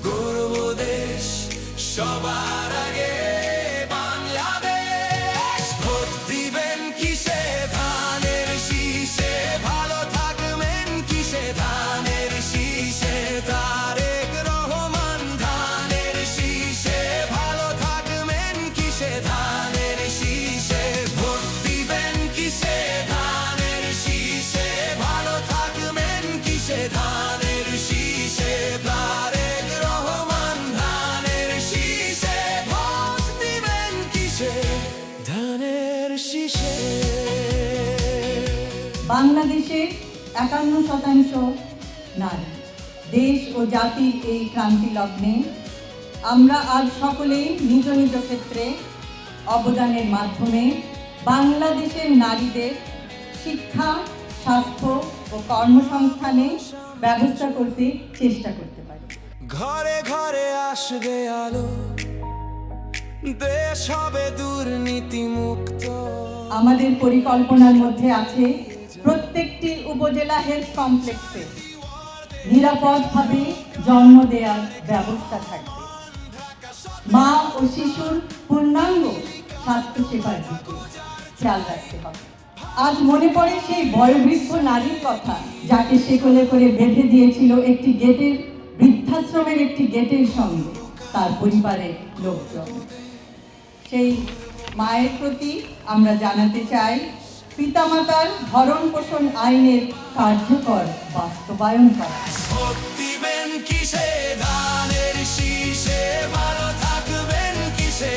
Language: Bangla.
গর্ব দেশ সবার আগে বাংলাদেশ। ভোট দিবেন কিসে? ধানের শীষে। ভালো থাকবেন কিসে? ধানের শীষে। তারেক রহমান ধানের শীষে। ভালো থাকবেন কিসে? ধানের শীষে। ভোট দিবেন কিসে? ধানের শীষে। ভালো থাকবেন কিসে? ধানের শীষে। তারেক রহমান ধানের শীষে। ভোট দিবেন কিসে? ধানের শীষে। বাংলাদেশের ৫১% নারী। দেশ ও জাতির এই ক্রান্তি লগ্নে আমরা আজ সকলেই নিজ নিজ ক্ষেত্রে অবদানের মাধ্যমে বাংলাদেশের নারীদের শিক্ষা, স্বাস্থ্য ও কর্মসংস্থানে ব্যবস্থা করতে চেষ্টা করতে পারি। ঘরে ঘরে আসবে আলো, দেশ হবে দুর্নীতি মুক্ত। আমাদের পরিকল্পনার মধ্যে আছে প্রত্যেকটি উপজেলা হেলথ কমপ্লেক্সে নিরাপদভাবে জন্ম দেওয়ার ব্যবস্থা থাকবে। মা ও শিশুর পূর্ণাঙ্গ স্বাস্থ্যসেবার দিকে খেয়াল রাখতে হবে। আজ মনে পড়ে সেই বয়োবৃদ্ধ নারীর কথা, যাকে সেকলে করে বেঁধে দিয়েছিল একটি গেটের বৃদ্ধাশ্রমের একটি গেটের সঙ্গে তার পরিবারের লোকজন। সেই মায়ের প্রতি আমরা জানাতে চাই, পিতামাতার ভরণ পোষণ আইনের কার্যকর বাস্তবায়ন করা। ভোট দিবেন কিসে? ধানের শীষে। ভালো থাকবেন কিসে?